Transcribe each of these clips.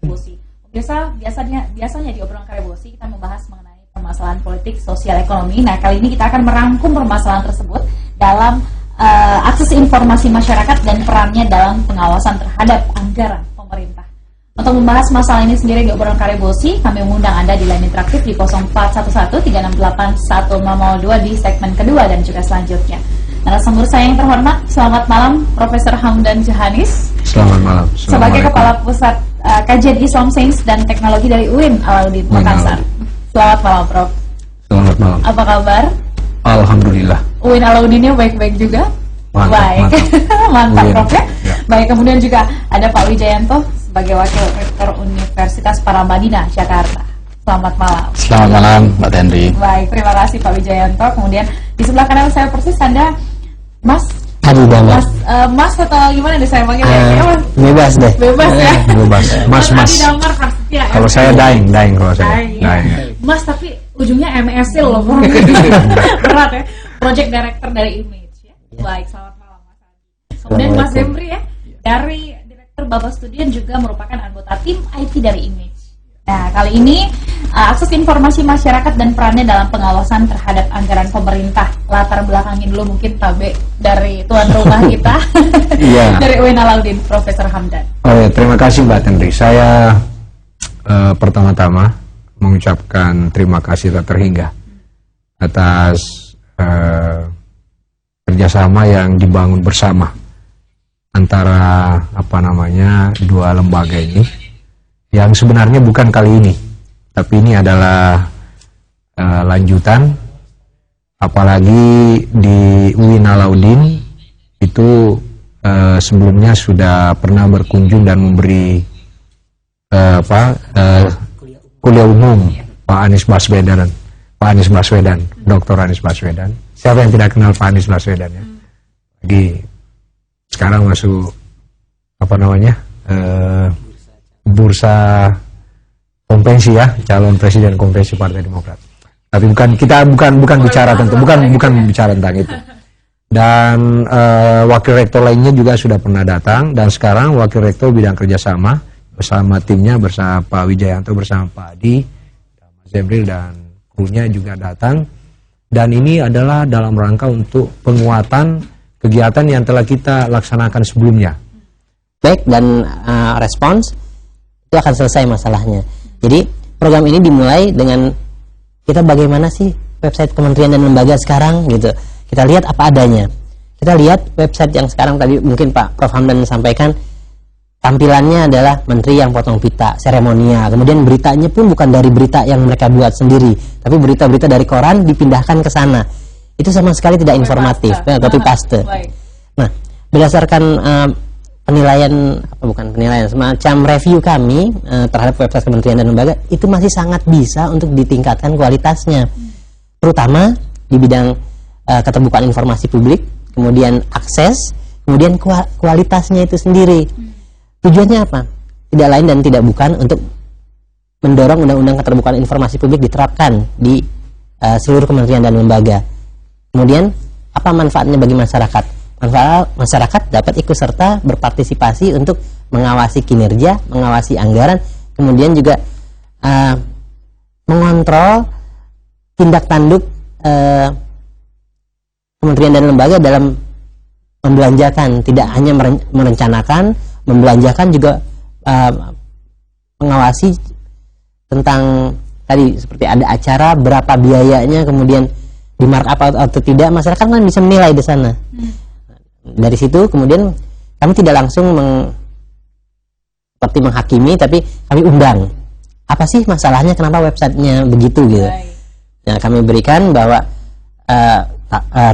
Karebosi. Biasanya di obrolan Karebosi kita membahas mengenai permasalahan politik, sosial, ekonomi. Nah, kali ini kita akan merangkum permasalahan tersebut dalam akses informasi masyarakat dan perannya dalam pengawasan terhadap anggaran pemerintah. Untuk membahas masalah ini sendiri di obrolan Karebosi, kami mengundang Anda di line interaktif di 0411-368-1002 di segmen kedua dan juga selanjutnya. Narasumber saya yang terhormat, selamat malam Profesor Hamdan Johanis. Selamat malam. Sebagai Kepala Pusat Kajian Islam Sains dan Teknologi dari UIN Alauddin Makassar. Selamat malam Prof. Selamat malam. Apa kabar? Alhamdulillah. UIN Alauddinnya baik-baik juga? Mantap, baik. Mantap Prof ya. Baik, kemudian juga ada Pak Wijayanto sebagai Wakil Rektor Universitas Paramadina, Jakarta. Selamat malam. Selamat malam, Mbak Tenri. Baik, terima kasih Pak Wijayanto. Kemudian di sebelah kanan saya persis Anda Mas Mas atau gimana nih saya panggil ya? Bebas deh. Bebas ya. Bebas. Mas. Adi Damar pasti ya. Kalau saya dying kalau saya. Dying. Mas tapi ujungnya MSC loh. Berat ya. Project Director dari Image ya. Baik, selamat malam Mas Adi. Kemudian Mas Zemri ya, dari Direktur Bapak Studian juga merupakan anggota tim IT dari Image. Nah, kali ini akses informasi masyarakat dan perannya dalam pengawasan terhadap anggaran pemerintah. Latar belakangnya dulu mungkin Tabe dari tuan rumah kita. Iya. Dari UIN Alauddin, Profesor Hamdan. Oh ya, terima kasih Mbak Tenri. Saya pertama-tama mengucapkan terima kasih tak terhingga atas kerjasama yang dibangun bersama antara dua lembaga ini. Yang sebenarnya bukan kali ini, tapi ini adalah lanjutan, apalagi di UIN Alauddin itu sebelumnya sudah pernah berkunjung dan memberi kuliah umum Pak Anies Baswedan, Dr. Anies Baswedan. Siapa yang tidak kenal Pak Anies Baswedan ya? Jadi sekarang masuk bursa konvensi ya, calon presiden konvensi Partai Demokrat. Tapi kita bukan bicara tentang itu. Dan wakil rektor lainnya juga sudah pernah datang, dan sekarang wakil rektor bidang kerjasama bersama timnya, bersama Pak Wijayanto, bersama Pak Adi, Mas Zemril dan krunya juga datang. Dan ini adalah dalam rangka untuk penguatan kegiatan yang telah kita laksanakan sebelumnya. Baik, dan respons itu akan selesai masalahnya. Jadi program ini dimulai dengan kita bagaimana sih website kementerian dan lembaga sekarang gitu. Kita lihat apa adanya. Kita lihat website yang sekarang tadi mungkin Pak Prof Hamdan sampaikan, tampilannya adalah menteri yang potong pita, seremonial. Kemudian beritanya pun bukan dari berita yang mereka buat sendiri, tapi berita-berita dari koran dipindahkan ke sana. Itu sama sekali tidak informatif, copy paste. Nah, berdasarkan semacam review kami terhadap website kementerian dan lembaga, itu masih sangat bisa untuk ditingkatkan kualitasnya, terutama di bidang keterbukaan informasi publik, kemudian akses, kemudian kualitasnya itu sendiri. Tujuannya apa? Tidak lain dan tidak bukan untuk mendorong undang-undang keterbukaan informasi publik diterapkan di seluruh kementerian dan lembaga. Kemudian apa manfaatnya bagi masyarakat? Masyarakat dapat ikut serta berpartisipasi untuk mengawasi kinerja, mengawasi anggaran, kemudian juga mengontrol tindak tanduk kementerian dan lembaga dalam membelanjakan, tidak hanya merencanakan, membelanjakan juga mengawasi tentang tadi seperti ada acara, berapa biayanya, kemudian di markup atau tidak, masyarakat kan bisa menilai di sana. Dari situ kemudian kami tidak langsung seperti menghakimi, tapi kami undang. Apa sih masalahnya, kenapa websitenya begitu gitu. Nah, kami berikan bahwa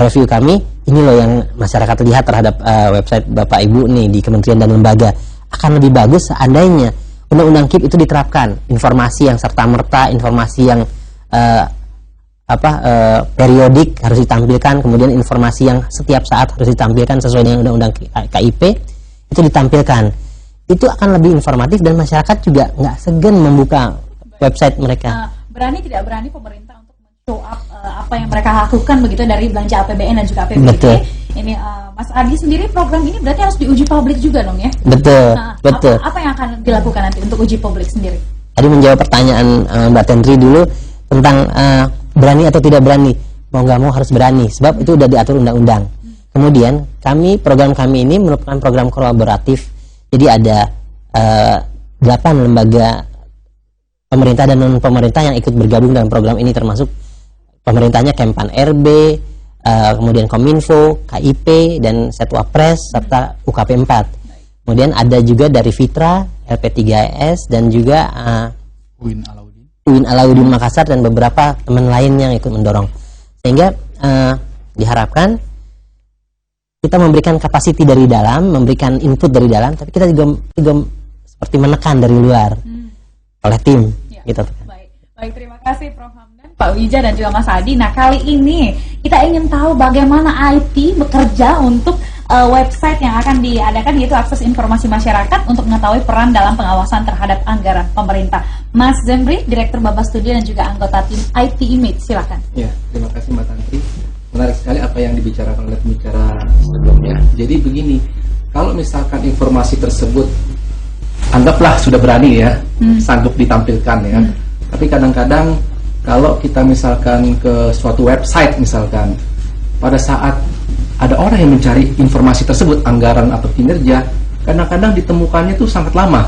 review kami, ini loh yang masyarakat lihat terhadap website Bapak Ibu nih di kementerian dan lembaga. Akan lebih bagus seandainya undang-undang KIP itu diterapkan. Informasi yang serta-merta, informasi yang periodik harus ditampilkan, kemudian informasi yang setiap saat harus ditampilkan sesuai dengan undang-undang KIP itu ditampilkan. Itu akan lebih informatif dan masyarakat juga nggak segan membuka website mereka. Berani tidak berani pemerintah untuk show up apa yang mereka lakukan begitu dari belanja APBN dan juga APBD. Betul. Ini Mas Adi sendiri, program ini berarti harus diuji publik juga dong ya? Betul. Nah, betul. Apa yang akan dilakukan nanti untuk uji publik sendiri? Tadi menjawab pertanyaan Mbak Tendri dulu tentang berani atau tidak berani. Mau nggak mau harus berani, sebab itu udah diatur undang-undang. Kemudian program kami ini merupakan program kolaboratif. Jadi ada 8 lembaga pemerintah dan non pemerintah yang ikut bergabung dalam program ini, termasuk pemerintahnya Kempan RB, kemudian Kominfo, KIP, dan Setwapres serta UKP 4. Kemudian ada juga dari Fitra, LP3S, dan juga UIN Alauddin Makassar dan beberapa teman lain yang ikut mendorong. Sehingga diharapkan kita memberikan kapasiti dari dalam, memberikan input dari dalam, tapi kita juga seperti menekan dari luar oleh tim. Ya, gitu. Baik, terima kasih Prof. Hamdan, Pak Wija, dan juga Mas Adi. Nah, kali ini kita ingin tahu bagaimana IT bekerja untuk website yang akan diadakan, yaitu Akses Informasi Masyarakat, untuk mengetahui peran dalam pengawasan terhadap anggaran pemerintah. Mas Zemri, Direktur Baba Studio dan juga anggota tim IT Image, silakan. Ya, terima kasih Mbak Tantri. Menarik sekali apa yang dibicarakan oleh pembicara sebelumnya. Jadi begini, kalau misalkan informasi tersebut anggaplah sudah berani ya, sanggup ditampilkan ya. Tapi kadang-kadang kalau kita misalkan ke suatu website misalkan, pada saat ada orang yang mencari informasi tersebut, anggaran atau kinerja, kadang-kadang ditemukannya itu sangat lama,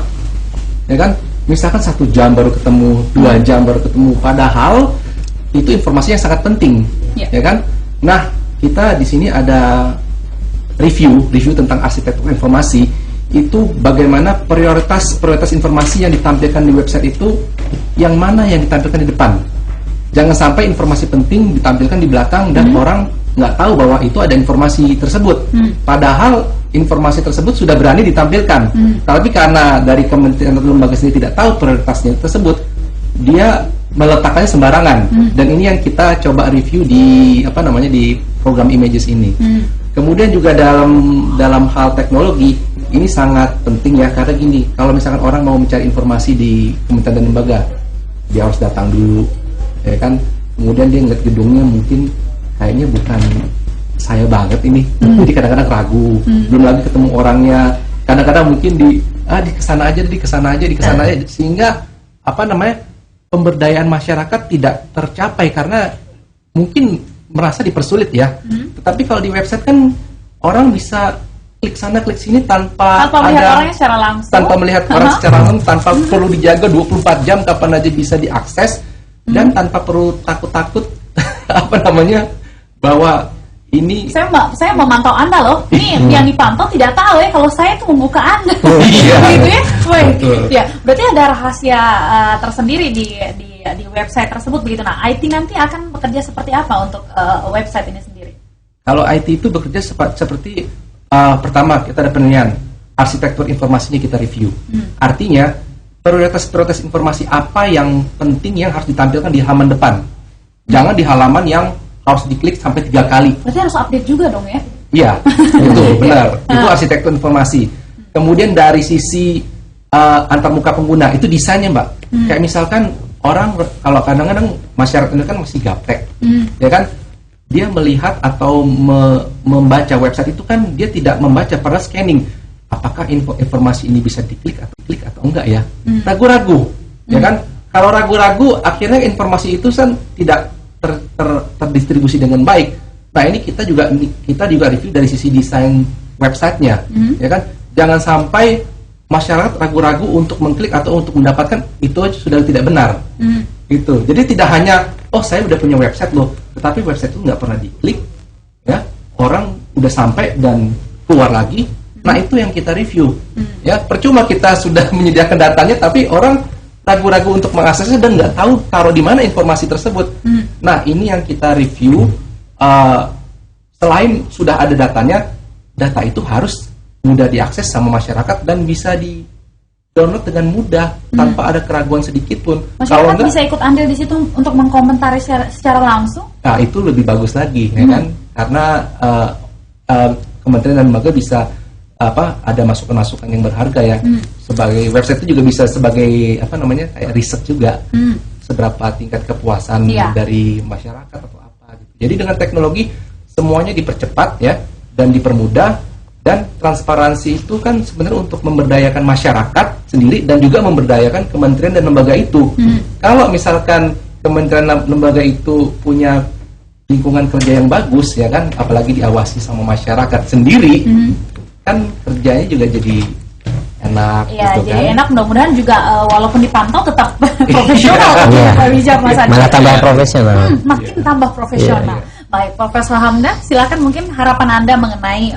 ya kan? Misalkan 1 jam baru ketemu, 2 jam baru ketemu, padahal itu informasi yang sangat penting, ya kan? Nah, kita di sini ada review tentang arsitektur informasi. Itu bagaimana prioritas informasi yang ditampilkan di website itu, yang mana yang ditampilkan di depan. Jangan sampai informasi penting ditampilkan di belakang dan orang nggak tahu bahwa itu ada informasi tersebut. Padahal informasi tersebut sudah berani ditampilkan. Tapi karena dari kementerian atau lembaga sendiri tidak tahu prioritasnya tersebut, dia meletakkannya sembarangan. Dan ini yang kita coba review di di program Images ini. Kemudian juga dalam hal teknologi ini sangat penting ya, karena gini, kalau misalkan orang mau mencari informasi di kementerian dan lembaga, dia harus datang dulu, ya kan? Kemudian dia ngeliat gedungnya, mungkin kayaknya bukan saya banget ini, jadi kadang-kadang ragu, belum lagi ketemu orangnya, kadang-kadang mungkin di kesana aja, sehingga pemberdayaan masyarakat tidak tercapai karena mungkin merasa dipersulit ya. Tetapi kalau di website kan orang bisa klik sana klik sini tanpa melihat orangnya secara langsung, tanpa melihat orang secara langsung, tanpa perlu dijaga 24 jam, kapan aja bisa diakses, dan tanpa perlu takut-takut bahwa ini saya memantau Anda loh. Ini yang dipantau tidak tahu ya kalau saya itu membuka Anda. Iya. Gitu ya. Ya, berarti ada rahasia tersendiri di website tersebut begitu. Nah, IT nanti akan bekerja seperti apa untuk website ini sendiri? Kalau IT itu bekerja seperti pertama, kita ada penilaian arsitektur informasinya, kita review. Artinya prioritas informasi apa yang penting yang harus ditampilkan di halaman depan, jangan di halaman yang harus diklik sampai 3 kali. Berarti harus update juga dong ya? Iya, betul, benar. Itu arsitektur informasi. Kemudian dari sisi antarmuka pengguna, itu desainnya Mbak. Kayak misalkan orang, kalau kadang-kadang masyarakat itu kan masih gaptek, ya kan? Dia melihat atau membaca website itu kan dia tidak membaca pada scanning. Apakah informasi ini bisa diklik atau enggak ya? Ragu-ragu, ya kan? Kalau ragu-ragu, akhirnya informasi itu kan tidak terdistribusi dengan baik. Nah, ini kita juga review dari sisi desain websitenya, ya kan? Jangan sampai masyarakat ragu-ragu untuk mengklik atau untuk mendapatkan, itu sudah tidak benar. Gitu. Jadi tidak hanya saya udah punya website loh, tetapi website itu nggak pernah diklik, ya, orang udah sampai dan keluar lagi. Nah, itu yang kita review. Ya, percuma kita sudah menyediakan datanya, tapi orang ragu-ragu untuk mengaksesnya dan nggak tahu taruh di mana informasi tersebut. Nah, ini yang kita review. Selain sudah ada datanya, data itu harus mudah diakses sama masyarakat dan bisa di-download dengan mudah tanpa ada keraguan sedikit pun. Masyarakat bisa ikut andil di situ untuk mengkomentari secara langsung? Nah, itu lebih bagus lagi, ya kan? Karena kementerian dan lembaga bisa ada masukan-masukan yang berharga ya. Sebagai website itu juga bisa sebagai kayak riset juga. Seberapa tingkat kepuasan dari masyarakat atau apa gitu. Jadi dengan teknologi semuanya dipercepat ya dan dipermudah, Dan transparansi itu kan sebenarnya untuk memberdayakan masyarakat sendiri dan juga memberdayakan kementerian dan lembaga itu. Kalau misalkan kementerian dan lembaga itu punya lingkungan kerja yang bagus, ya kan, apalagi diawasi sama masyarakat sendiri, kan kerjanya juga jadi enak. Iya, gitu jadi kan. enak. Mudah-mudahan juga walaupun dipantau tetap profesional. Iya. Pak Wijaya, Mas Adi. Malah tambah profesional. Makin tambah profesional. Baik, Profesor Hamdan, silakan mungkin harapan Anda mengenai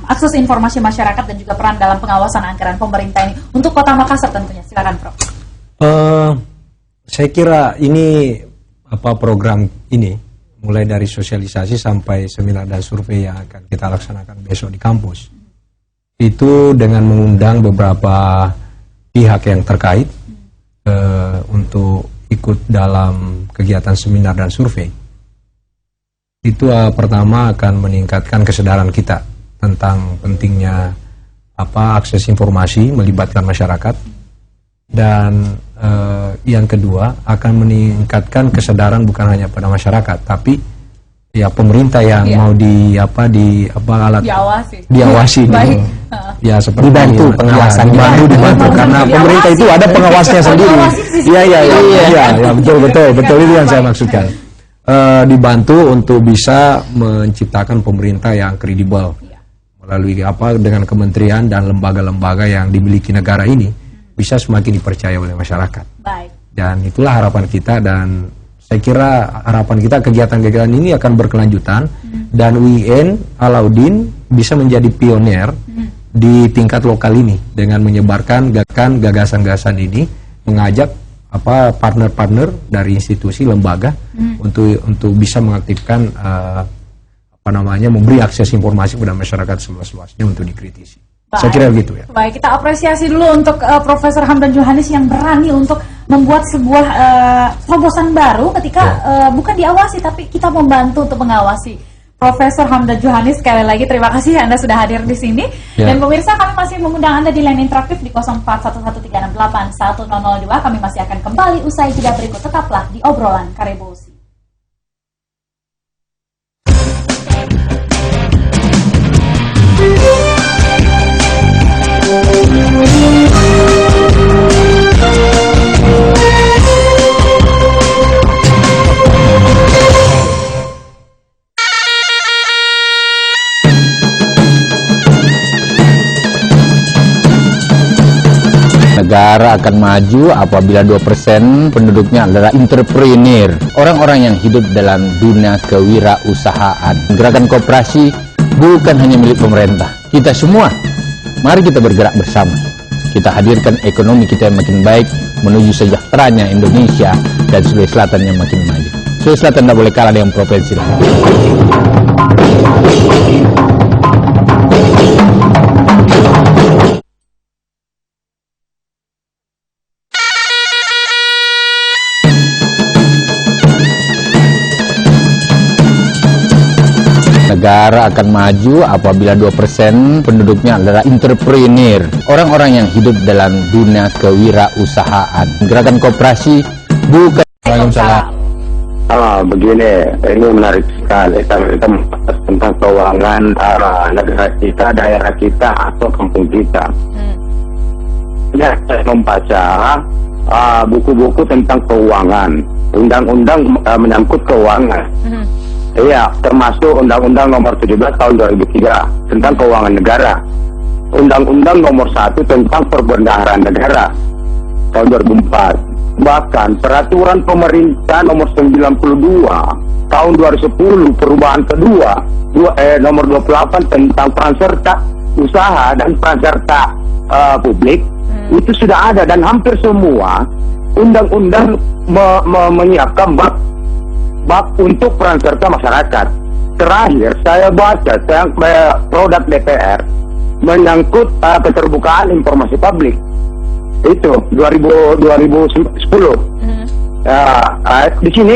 akses informasi masyarakat dan juga peran dalam pengawasan anggaran pemerintah ini untuk Kota Makassar tentunya. Silakan, Prof. Saya kira ini program ini mulai dari sosialisasi sampai seminar dan survei yang akan kita laksanakan besok di kampus. Itu dengan mengundang beberapa pihak yang terkait untuk ikut dalam kegiatan seminar dan survei. Itu pertama akan meningkatkan kesadaran kita tentang pentingnya akses informasi melibatkan masyarakat, dan yang kedua akan meningkatkan kesadaran bukan hanya pada masyarakat tapi ya pemerintah yang mau diawasi Baik. ya seperti Dibantu pengawasan. dibantu karena pemerintah itu ada pengawasnya sendiri. Iya, betul itu yang saya maksudkan. Dibantu untuk bisa menciptakan pemerintah yang kredibel melalui dengan kementerian dan lembaga-lembaga yang dimiliki negara ini bisa semakin dipercaya oleh masyarakat. Baik. Dan itulah harapan kita, dan saya kira harapan kita kegiatan-kegiatan ini akan berkelanjutan dan UIN Alauddin bisa menjadi pionir di tingkat lokal ini dengan menyebarkan gagasan-gagasan ini, mengajak partner-partner dari institusi lembaga untuk bisa mengaktifkan memberi akses informasi kepada masyarakat seluas-luasnya untuk dikritisi. Baik. Saya kira begitu ya. Baik, kita apresiasi dulu untuk Profesor Hamdan Johannes yang berani untuk membuat sebuah terobosan baru ketika bukan diawasi tapi kita membantu untuk mengawasi. Profesor Hamdan Johannes, sekali lagi terima kasih Anda sudah hadir di sini. Dan pemirsa, kami masih mengundang Anda di line interaktif di 0411368102. Kami masih akan kembali usai jeda berikut. Tetaplah di obrolan Karebosi. Negara akan maju apabila 2% penduduknya adalah entrepreneur, orang-orang yang hidup dalam dunia kewirausahaan. Gerakan koperasi bukan hanya milik pemerintah, kita semua. Mari kita bergerak bersama. Kita hadirkan ekonomi kita yang makin baik menuju sejahteranya Indonesia dan Sulawesi Selatan yang makin maju. Sulawesi Selatan tidak boleh kalah dengan provinsi lain. Negara akan maju apabila 2% penduduknya adalah entrepreneur, orang-orang yang hidup dalam dunia kewirausahaan. Gerakan koperasi bukan. Waalaikumsalam. Begini, ini menarik sekali kalau kita membahas tentang keuangan negara kita, daerah kita atau kampung kita. Ya, saya membaca buku-buku tentang keuangan, undang-undang menyangkut keuangan. Iya, termasuk Undang-Undang Nomor 17 Tahun 2003 tentang Keuangan Negara, Undang-Undang Nomor 1 tentang Perbendaharaan Negara Tahun 2004, bahkan Peraturan Pemerintah Nomor 92 Tahun 2010 perubahan kedua Nomor 28 tentang peran serta usaha dan peran serta publik itu sudah ada, dan hampir semua undang-undang menyiapkan bab untuk peran serta masyarakat. Terakhir saya baca produk DPR menyangkut keterbukaan informasi publik itu 2010. Di sini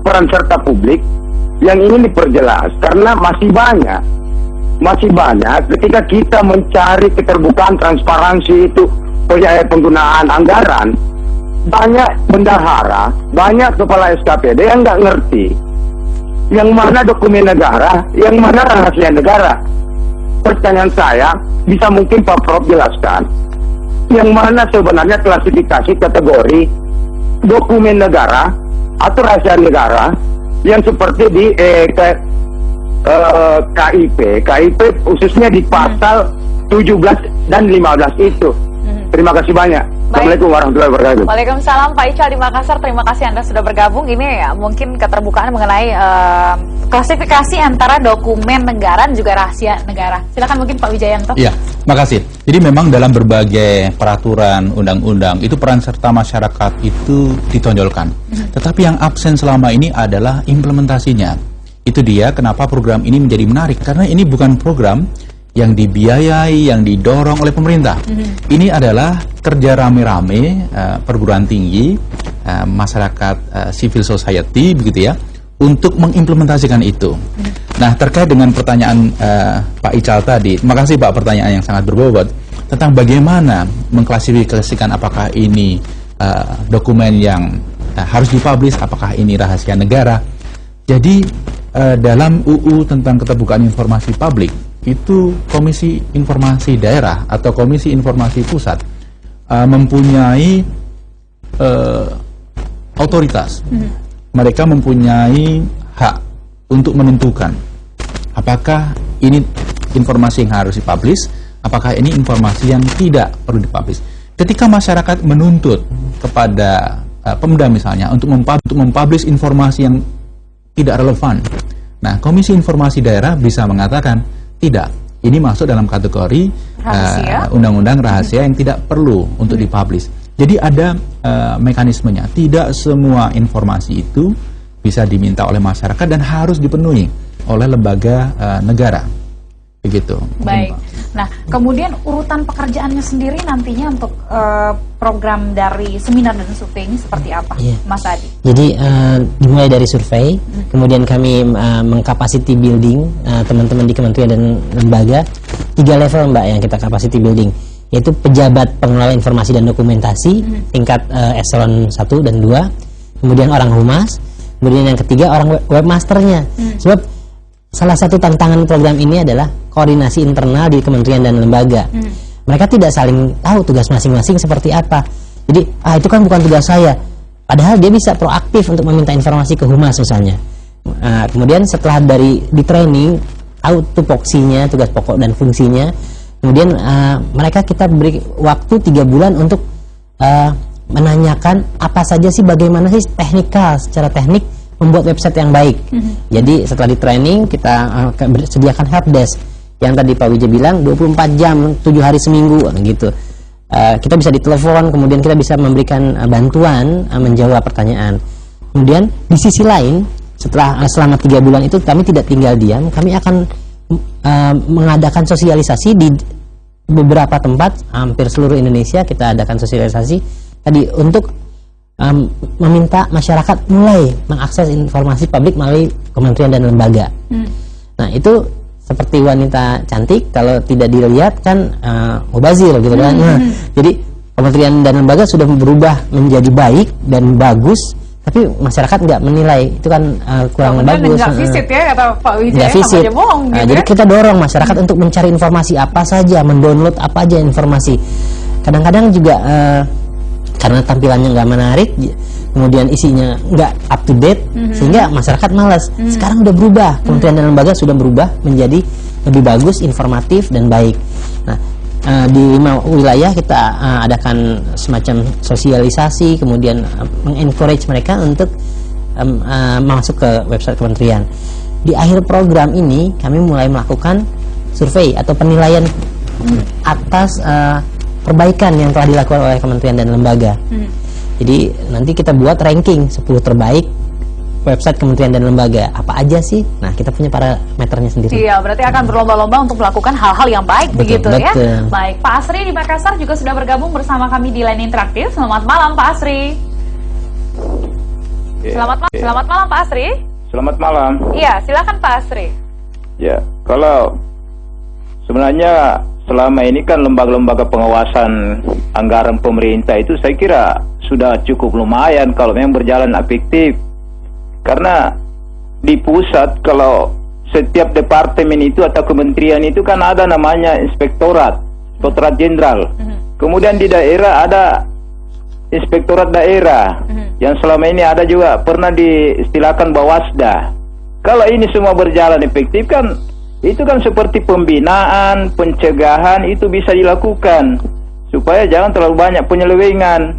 peran serta publik yang ingin diperjelas karena masih banyak ketika kita mencari keterbukaan transparansi itu penggunaan anggaran. Banyak bendahara, banyak kepala SKPD yang nggak ngerti yang mana dokumen negara, yang mana rahasia negara. pertanyaan saya, bisa mungkin Pak Prof jelaskan, yang mana sebenarnya klasifikasi kategori dokumen negara atau rahasia negara yang seperti di KIP khususnya di pasal 17 dan 15 itu. Terima kasih banyak. Assalamualaikum warahmatullahi wabarakatuh. Waalaikumsalam Pak Ical di Makassar. Terima kasih Anda sudah bergabung. Ini ya, mungkin keterbukaan mengenai klasifikasi antara dokumen negara dan juga rahasia negara. Silakan mungkin Pak Wijayanto. Iya, makasih. Jadi memang dalam berbagai peraturan undang-undang itu peran serta masyarakat itu ditonjolkan. Tetapi yang absen selama ini adalah implementasinya. Itu dia kenapa program ini menjadi menarik, karena ini bukan program yang dibiayai, yang didorong oleh pemerintah. Ini adalah kerja rame-rame perguruan tinggi, masyarakat civil society begitu ya, untuk mengimplementasikan itu. Nah, terkait dengan pertanyaan Pak Ical tadi, terima kasih Pak, pertanyaan yang sangat berbobot tentang bagaimana mengklasifikasikan apakah ini dokumen yang harus dipublish, apakah ini rahasia negara. Jadi dalam UU tentang keterbukaan informasi publik itu Komisi Informasi Daerah atau Komisi Informasi Pusat mempunyai otoritas. Mereka mempunyai hak untuk menentukan apakah ini informasi yang harus dipublish, apakah ini informasi yang tidak perlu dipublish. Ketika masyarakat menuntut kepada Pemda misalnya untuk mempublish informasi yang tidak relevan, nah Komisi Informasi Daerah bisa mengatakan tidak, ini masuk dalam kategori undang-undang rahasia yang tidak perlu untuk dipublish. Jadi ada mekanismenya. Tidak semua informasi itu bisa diminta oleh masyarakat dan harus dipenuhi oleh lembaga negara. Begitu. Baik. Nah, kemudian urutan pekerjaannya sendiri nantinya untuk program dari seminar dan survei ini seperti apa, Mas Adi? Jadi dimulai dari survei, kemudian kami mengcapacity building teman-teman di kementerian dan lembaga. 3 level Mbak yang kita capacity building, yaitu pejabat pengelola informasi dan dokumentasi tingkat eselon 1 dan 2, kemudian orang humas, kemudian yang ketiga orang webmasternya. Sebab salah satu tantangan program ini adalah koordinasi internal di kementerian dan lembaga. Mereka tidak saling tahu tugas masing-masing seperti apa. Jadi, itu kan bukan tugas saya. Padahal dia bisa proaktif untuk meminta informasi ke humas misalnya. Kemudian setelah di training, tahu tupoksinya, tugas pokok dan fungsinya. Kemudian mereka kita beri waktu 3 bulan untuk menanyakan apa saja sih, bagaimana sih secara teknik membuat website yang baik. Jadi setelah di training kita sediakan helpdesk yang tadi Pak Wija bilang 24 jam 7 hari seminggu gitu. Kita bisa ditelepon, kemudian kita bisa memberikan bantuan menjawab pertanyaan. Kemudian di sisi lain selama 3 bulan itu kami tidak tinggal diam, kami akan mengadakan sosialisasi di beberapa tempat hampir seluruh Indonesia. Kita adakan sosialisasi tadi untuk meminta masyarakat mulai mengakses informasi publik melalui kementerian dan lembaga. Nah, itu seperti wanita cantik, kalau tidak dilihat kan mubazir gitu kan. Nah, jadi kementerian dan lembaga sudah berubah menjadi baik dan bagus, tapi masyarakat nggak menilai itu kan kurang bagus. Nggak visit ya kata Pak Wijaya, nggak visit. Bohong, gitu Jadi kita dorong masyarakat untuk mencari informasi apa saja, mendownload apa aja informasi. Kadang-kadang juga karena tampilannya nggak menarik, kemudian isinya nggak up to date, sehingga masyarakat malas. Sekarang udah berubah, kementerian dan lembaga sudah berubah menjadi lebih bagus, informatif dan baik. Nah, di 5 wilayah kita adakan semacam sosialisasi, kemudian mengencourage mereka untuk masuk ke website kementerian. Di akhir program ini kami mulai melakukan survei atau penilaian atas perbaikan yang telah dilakukan oleh kementerian dan lembaga. Jadi nanti kita buat ranking 10 terbaik website kementerian dan lembaga. Apa aja sih? Nah, kita punya parameternya sendiri. Iya, berarti akan berlomba-lomba untuk melakukan hal-hal yang baik, begitu ya. Baik, Pak Asri di Makassar juga sudah bergabung bersama kami di Line Interaktif. Selamat malam Pak Asri. Selamat malam Pak Asri. Selamat malam. Iya, silakan Pak Asri. Ya, kalau sebenarnya selama ini kan lembaga-lembaga pengawasan anggaran pemerintah itu saya kira sudah cukup lumayan kalau memang berjalan efektif. Karena di pusat kalau setiap departemen itu atau kementerian itu kan ada namanya inspektorat jenderal. Kemudian di daerah ada inspektorat daerah yang selama ini ada juga pernah diistilahkan Bawasda. Kalau ini semua berjalan efektif kan, itu kan seperti pembinaan, pencegahan itu bisa dilakukan supaya jangan terlalu banyak penyelewengan.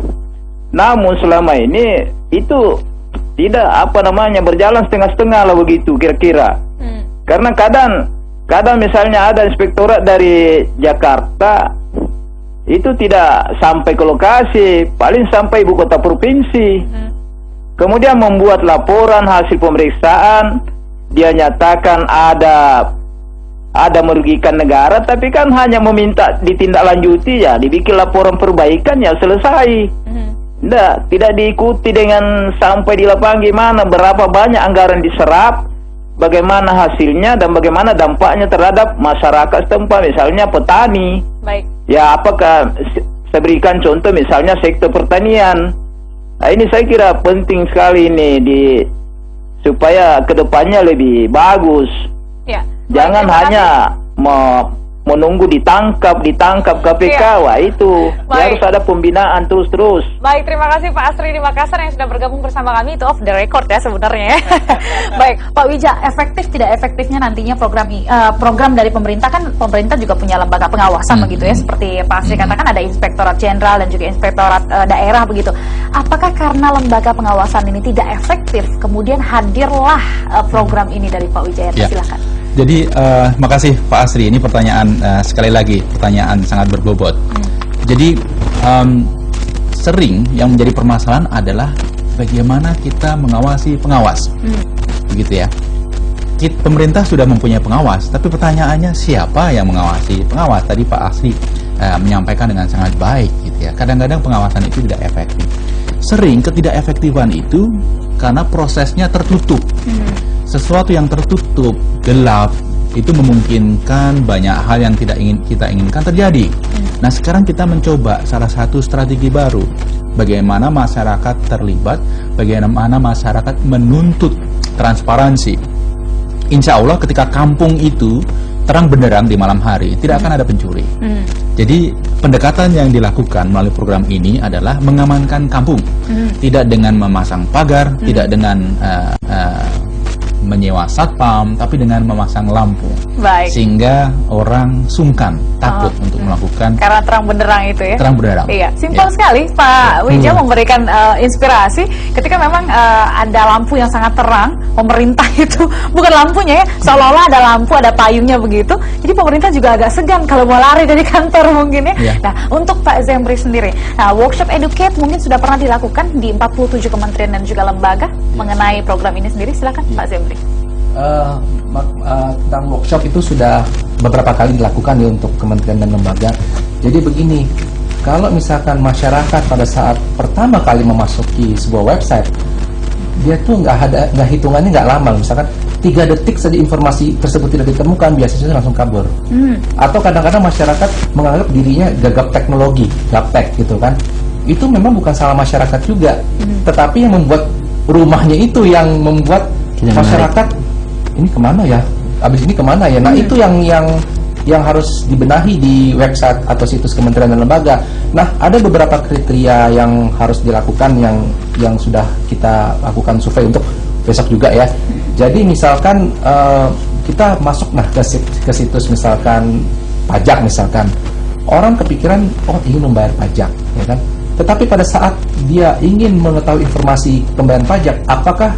Namun selama ini itu tidak berjalan setengah-setengah lah begitu kira-kira. Karena kadang misalnya ada inspektorat dari Jakarta itu tidak sampai ke lokasi, paling sampai ibu kota provinsi. Kemudian membuat laporan hasil pemeriksaan, dia nyatakan ada merugikan negara, tapi kan hanya meminta ditindaklanjuti, ya dibikin laporan perbaikan, ya selesai. Tidak diikuti dengan sampai di lapangan gimana, berapa banyak anggaran diserap, bagaimana hasilnya dan bagaimana dampaknya terhadap masyarakat setempat, misalnya petani. Baik. Ya, apakah saya berikan contoh misalnya sektor pertanian. Nah, ini saya kira penting sekali ini supaya kedepannya lebih bagus. Ya. Jangan hanya menunggu ditangkap KPK. Wah, itu harus ada pembinaan terus-terus. Baik, terima kasih Pak Asri di Makassar yang sudah bergabung bersama kami. Itu off the record ya sebenarnya. Baik, Pak Wija, efektif tidak efektifnya nantinya program dari pemerintah, kan pemerintah juga punya lembaga pengawasan begitu ya, seperti Pak Asri katakan ada inspektorat jenderal dan juga inspektorat daerah begitu. Apakah karena lembaga pengawasan ini tidak efektif kemudian hadirlah program ini dari Pak Wijaya? Silakan. Jadi makasih Pak Asri, ini pertanyaan sekali lagi pertanyaan sangat berbobot. Jadi sering yang menjadi permasalahan adalah bagaimana kita mengawasi pengawas, begitu ya. Pemerintah sudah mempunyai pengawas, tapi pertanyaannya siapa yang mengawasi pengawas? Tadi Pak Asri menyampaikan dengan sangat baik, gitu ya. Kadang-kadang pengawasan itu tidak efektif. Sering ketidakefektifan itu karena prosesnya tertutup. Sesuatu yang tertutup, gelap, itu memungkinkan banyak hal yang tidak kita inginkan terjadi. Nah, sekarang kita mencoba salah satu strategi baru. Bagaimana masyarakat terlibat, bagaimana masyarakat menuntut transparansi. Insya Allah ketika kampung itu terang benderang di malam hari, tidak akan ada pencuri. Jadi pendekatan yang dilakukan melalui program ini adalah mengamankan kampung. Tidak dengan memasang pagar, tidak dengan menyewa satpam, tapi dengan memasang lampu. Baik. Sehingga orang sungkan, takut untuk melakukan. Karena terang benderang itu ya. Terang benderang. Iya, simpel sekali Pak Wija memberikan inspirasi ketika memang ada lampu yang sangat terang, pemerintah itu bukan lampunya ya, seolah-olah ada lampu, ada payungnya begitu. Jadi pemerintah juga agak segan kalau mau lari dari kantor mungkin ya. Nah, untuk Pak Zemri sendiri, workshop educate mungkin sudah pernah dilakukan di 47 kementerian dan juga lembaga mengenai program ini sendiri. Silakan Pak Zemri. Tentang workshop itu sudah beberapa kali dilakukan ya untuk kementerian dan lembaga. Jadi begini, kalau misalkan masyarakat pada saat pertama kali memasuki sebuah website, dia tuh nggak hitungannya nggak lama, misalkan 3 detik saja informasi tersebut tidak ditemukan, biasanya langsung kabur. Atau kadang-kadang masyarakat menganggap dirinya gagap teknologi, gaptek gitu kan. Itu memang bukan salah masyarakat juga, tetapi yang membuat rumahnya itu yang membuat masyarakat ini kemana ya, abis ini kemana ya. Nah, itu yang harus dibenahi di website atau situs kementerian dan lembaga. Nah, ada beberapa kriteria yang harus dilakukan yang sudah kita lakukan survei untuk besok juga ya. Jadi misalkan kita masuk ke situs misalkan pajak misalkan, orang kepikiran ingin membayar pajak ya kan. Tetapi pada saat dia ingin mengetahui informasi pembayaran pajak, apakah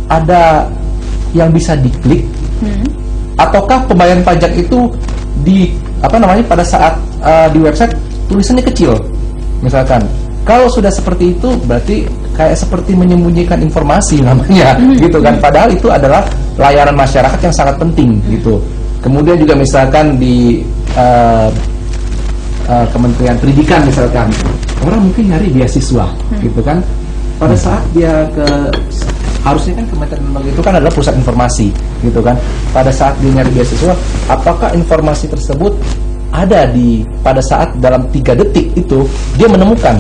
ada yang bisa diklik, ataukah pembayaran pajak itu pada saat di website tulisannya kecil, misalkan. Kalau sudah seperti itu, berarti kayak seperti menyembunyikan informasi namanya, gitu kan. Padahal itu adalah layanan masyarakat yang sangat penting, gitu. Kemudian juga misalkan di Kementerian Pendidikan misalkan, orang mungkin nyari beasiswa, gitu kan. Pada saat dia harusnya kan Kementerian Lembaga itu kan adalah pusat informasi, gitu kan. Pada saat dia nyari beasiswa, apakah informasi tersebut ada pada saat dalam 3 detik itu dia menemukan,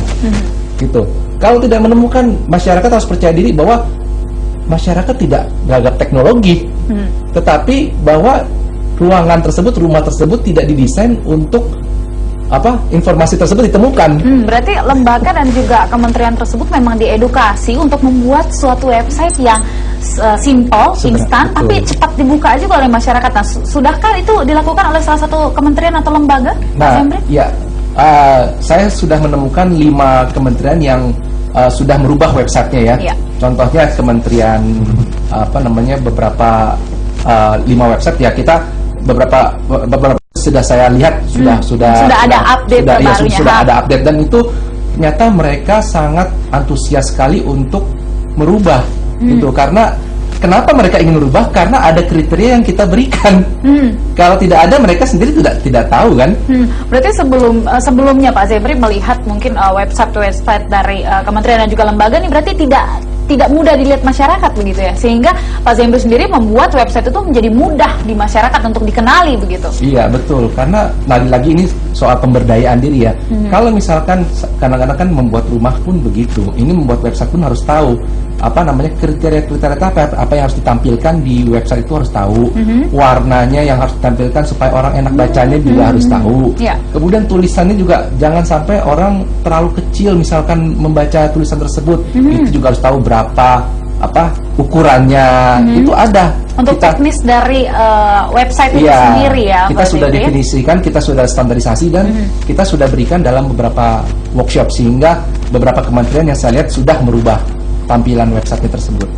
gitu. Kalau tidak menemukan, masyarakat harus percaya diri bahwa masyarakat tidak gagap teknologi, tetapi bahwa ruangan tersebut, rumah tersebut tidak didesain untuk informasi tersebut ditemukan. Berarti lembaga dan juga kementerian tersebut memang diedukasi untuk membuat suatu website yang simple, instan, tapi cepat dibuka juga oleh masyarakat. Nah, sudahkah itu dilakukan oleh salah satu kementerian atau lembaga, Pak Zemri? Ya, saya sudah menemukan 5 kementerian yang sudah merubah websitenya ya. Contohnya kementerian beberapa 5 website ya, kita beberapa sudah saya lihat sudah ada update terbarunya. Sudah ada update, dan itu ternyata mereka sangat antusias sekali untuk merubah itu. Karena kenapa mereka ingin merubah? Karena ada kriteria yang kita berikan. Kalau tidak ada, mereka sendiri tidak tahu kan. Berarti sebelumnya Pak Zemri melihat mungkin website dari kementerian dan juga lembaga ini berarti tidak mudah dilihat masyarakat begitu ya, sehingga Pak Zemri sendiri membuat website itu menjadi mudah di masyarakat untuk dikenali begitu. Iya betul, karena lagi-lagi ini soal pemberdayaan diri ya. Kalau misalkan kadang-kadang kan membuat rumah pun begitu, ini membuat website pun harus tahu kriteria-kriteria apa yang harus ditampilkan di website itu harus tahu, warnanya yang harus ditampilkan supaya orang enak bacanya juga harus tahu. Kemudian tulisannya juga jangan sampai orang terlalu kecil misalkan membaca tulisan tersebut, itu juga harus tahu berapa ukurannya. Itu ada untuk teknis dari website itu sendiri ya. Kita sudah definisikan, kita sudah standarisasi, dan kita sudah berikan dalam beberapa workshop, sehingga beberapa kementerian yang saya lihat sudah merubah tampilan website tersebut.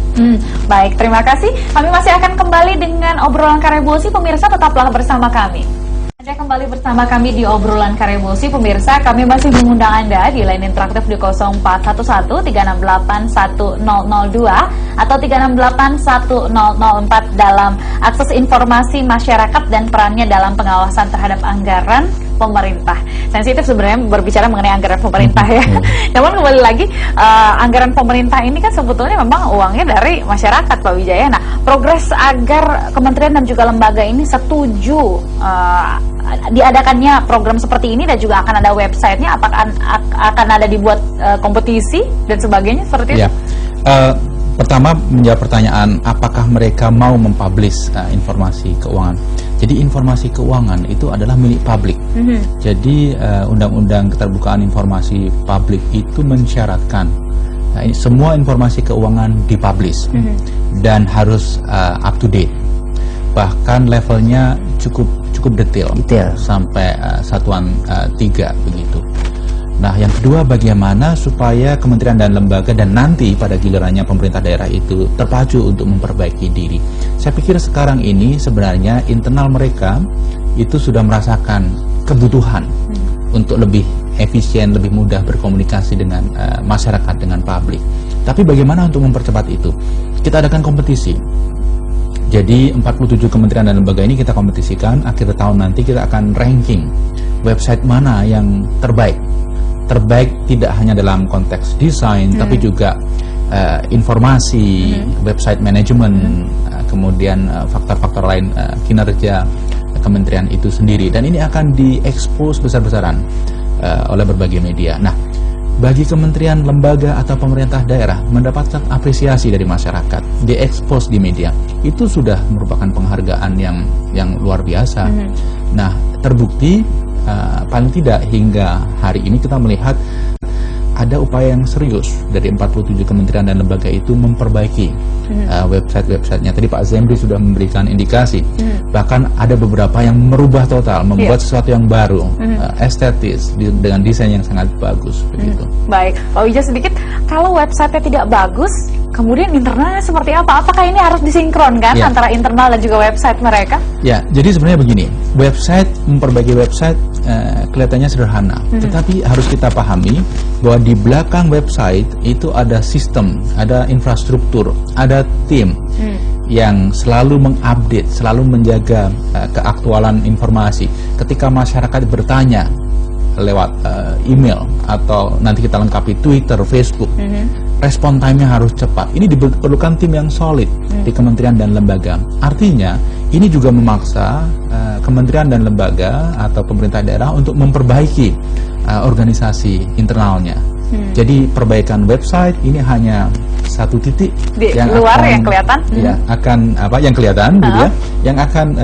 Baik, terima kasih. Kami masih akan kembali dengan obrolan Karebosi. Pemirsa, tetaplah bersama kami. Anda kembali bersama kami di obrolan Karebosi. Pemirsa, kami masih mengundang Anda di line interaktif di 0411 368 1002 atau 368 1004 dalam akses informasi masyarakat dan perannya dalam pengawasan terhadap anggaran pemerintah. Sensitif sebenarnya berbicara mengenai anggaran pemerintah ya. Namun kembali lagi, anggaran pemerintah ini kan sebetulnya memang uangnya dari masyarakat, Pak Wijaya. Nah, progres agar kementerian dan juga lembaga ini setuju diadakannya program seperti ini dan juga akan ada websitenya, apakah akan ada dibuat kompetisi dan sebagainya seperti itu? Pertama, menjawab pertanyaan apakah mereka mau mempublish informasi keuangan. Jadi informasi keuangan itu adalah milik publik. Jadi Undang-Undang Keterbukaan Informasi Publik itu mensyaratkan semua informasi keuangan dipublish dan harus up to date. Bahkan levelnya cukup detail. Sampai satuan 3 begitu. Nah, yang kedua, bagaimana supaya kementerian dan lembaga dan nanti pada gilirannya pemerintah daerah itu terpacu untuk memperbaiki diri. Saya pikir sekarang ini sebenarnya internal mereka itu sudah merasakan kebutuhan untuk lebih efisien, lebih mudah berkomunikasi dengan masyarakat, dengan publik. Tapi bagaimana untuk mempercepat itu? Kita adakan kompetisi. Jadi 47 kementerian dan lembaga ini kita kompetisikan. Akhir tahun nanti kita akan ranking website mana yang terbaik. Terbaik tidak hanya dalam konteks desain, tapi juga informasi, website manajemen, kemudian faktor-faktor lain kinerja kementerian itu sendiri. Dan ini akan diekspos besar-besaran oleh berbagai media. Nah, bagi kementerian, lembaga, atau pemerintah daerah mendapatkan apresiasi dari masyarakat, diekspos di media, itu sudah merupakan penghargaan yang luar biasa. Nah, terbukti paling tidak hingga hari ini kita melihat ada upaya yang serius dari 47 kementerian dan lembaga itu memperbaiki website-websitenya. Tadi Pak Zemri sudah memberikan indikasi, bahkan ada beberapa yang merubah total, membuat sesuatu yang baru, estetis, dengan desain yang sangat bagus begitu. Baik, Pak Wija, sedikit, kalau website-nya tidak bagus, kemudian internalnya seperti apa? Apakah ini harus disinkronkan antara internal dan juga website mereka? Ya, jadi sebenarnya begini, memperbaiki website kelihatannya sederhana, tetapi harus kita pahami bahwa di belakang website itu ada sistem, ada infrastruktur, ada tim yang selalu mengupdate, selalu menjaga keaktualan informasi. Ketika masyarakat bertanya lewat email atau nanti kita lengkapi Twitter, Facebook, respon time-nya harus cepat. Ini diperlukan tim yang solid di kementerian dan lembaga. Artinya ini juga memaksa kementerian dan lembaga atau pemerintah daerah untuk memperbaiki organisasi internalnya. Jadi perbaikan website ini hanya satu titik di luar yang kelihatan. Ya, akan yang kelihatan gitu ya, yang akan